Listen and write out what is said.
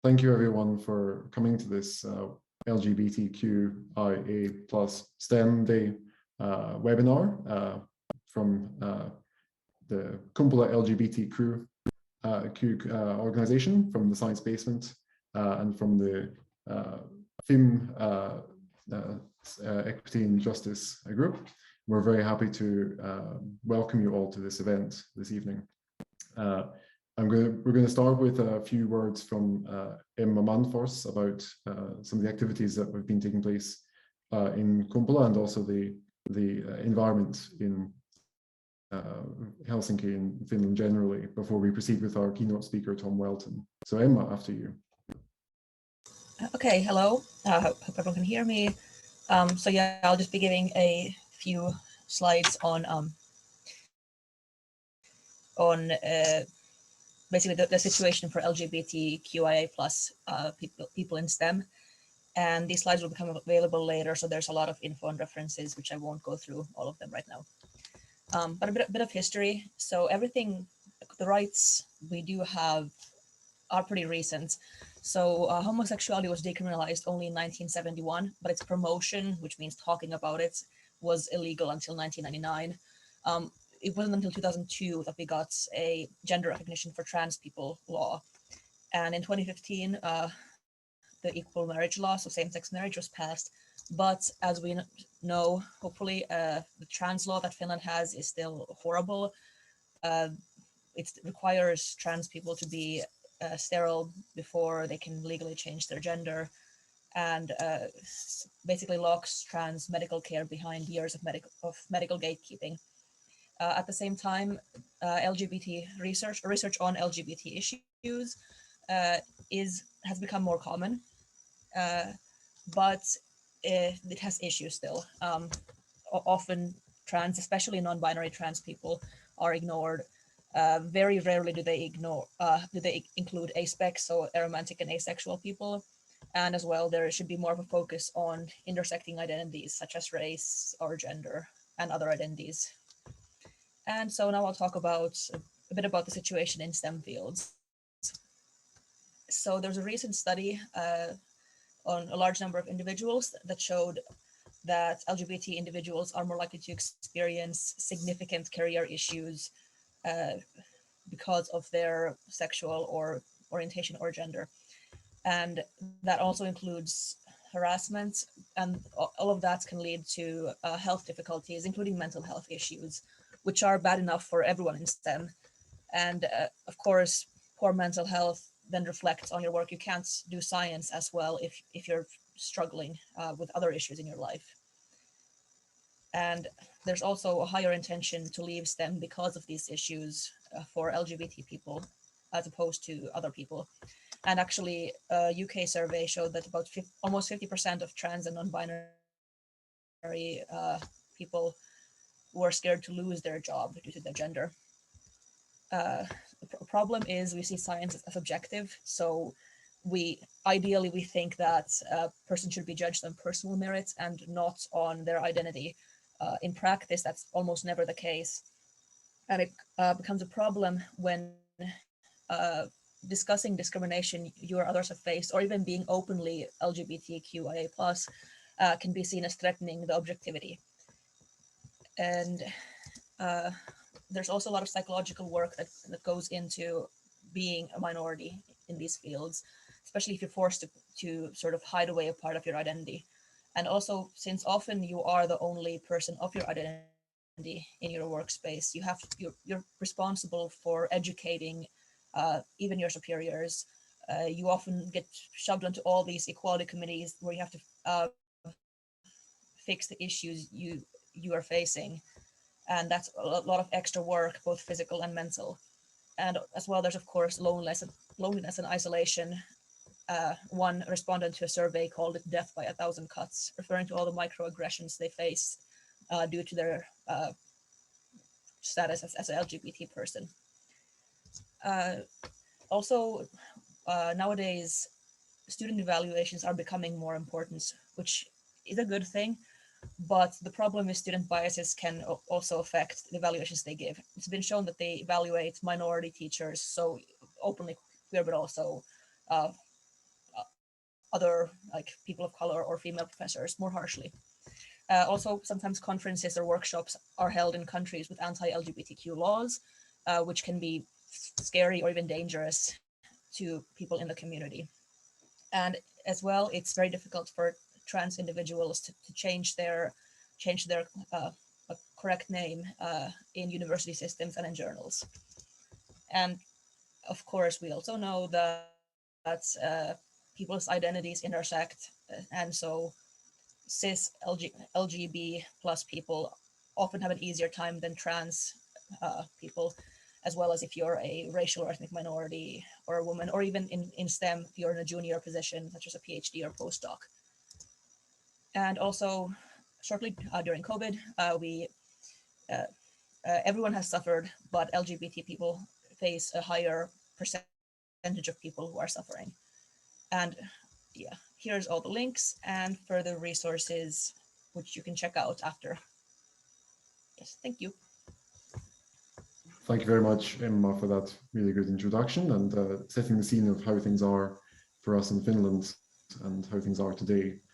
Thank you everyone for coming to this LGBTQIA plus STEM Day webinar from the Kumpula LGBTQ organization, from the Science Basement, and from the FIM Equity and Justice group. We're very happy to welcome you all to this event this evening. We're going to start with a few words from Emma Mannfors about some of the activities that have been taking place in Kumpula, and also the environment in Helsinki and Finland generally, before we proceed with our keynote speaker, Tom Welton. So Emma, after you. Okay, hello. Hope everyone can hear me. So yeah, I'll just be giving a few slides on basically the situation for LGBTQIA plus people in STEM. And these slides will become available later, so there's a lot of info and references, which I won't go through all of them right now. But a bit of history. So everything, the rights we do have are pretty recent. So homosexuality was decriminalized only in 1971, but its promotion, which means talking about it, was illegal until 1999. It wasn't until 2002 that we got a gender recognition for trans people law. And in 2015, the equal marriage law, so same-sex marriage, was passed. But as we know, hopefully, the trans law that Finland has is still horrible. It requires trans people to be sterile before they can legally change their gender, and basically locks trans medical care behind years of medical gatekeeping. At the same time, LGBT research on LGBT issues has become more common, but it has issues still. Often trans, especially non-binary trans people, are ignored. Very rarely do they include aspex, so aromantic and asexual people. And as well, there should be more of a focus on intersecting identities such as race or gender and other identities. And so now I'll talk about a bit about the situation in STEM fields. So there's a recent study on a large number of individuals that showed that LGBT individuals are more likely to experience significant career issues because of their sexual or orientation or gender. And that also includes harassment, and all of that can lead to health difficulties, including mental health issues, which are bad enough for everyone in STEM. And of course, poor mental health then reflects on your work. You can't do science as well if you're struggling with other issues in your life. And there's also a higher intention to leave STEM because of these issues for LGBT people, as opposed to other people. And actually, a UK survey showed that about almost 50% of trans and non-binary people were scared to lose their job due to their gender. The problem is we see science as objective. So ideally we think that a person should be judged on personal merit and not on their identity. In practice, that's almost never the case. And it becomes a problem when discussing discrimination you or others have faced, or even being openly LGBTQIA+, can be seen as threatening the objectivity. And there's also a lot of psychological work that goes into being a minority in these fields, especially if you're forced to sort of hide away a part of your identity. And also, since often you are the only person of your identity in your workspace, you're responsible for educating even your superiors. You often get shoved onto all these equality committees where you have to fix the issues you are facing. And that's a lot of extra work, both physical and mental. And as well, there's of course loneliness and isolation. One respondent to a survey called it death by 1,000 cuts, referring to all the microaggressions they face due to their status as an LGBT person. Also, nowadays, student evaluations are becoming more important, which is a good thing. But the problem is student biases can also affect the evaluations they give. It's been shown that they evaluate minority teachers, so openly queer, but also other like people of color or female professors more harshly. Also, sometimes conferences or workshops are held in countries with anti-LGBTQ laws, which can be scary or even dangerous to people in the community. And as well, it's very difficult for trans individuals to change their correct name in university systems and in journals. And of course, we also know that people's identities intersect, and so cis LGB plus people often have an easier time than trans people, as well as if you're a racial or ethnic minority or a woman, or even in STEM, if you're in a junior position, such as a PhD or postdoc. And also, shortly during COVID, everyone has suffered, but LGBT people face a higher percentage of people who are suffering. And yeah, here's all the links and further resources, which you can check out after. Yes, thank you. Thank you very much, Emma, for that really good introduction and setting the scene of how things are for us in Finland and how things are today.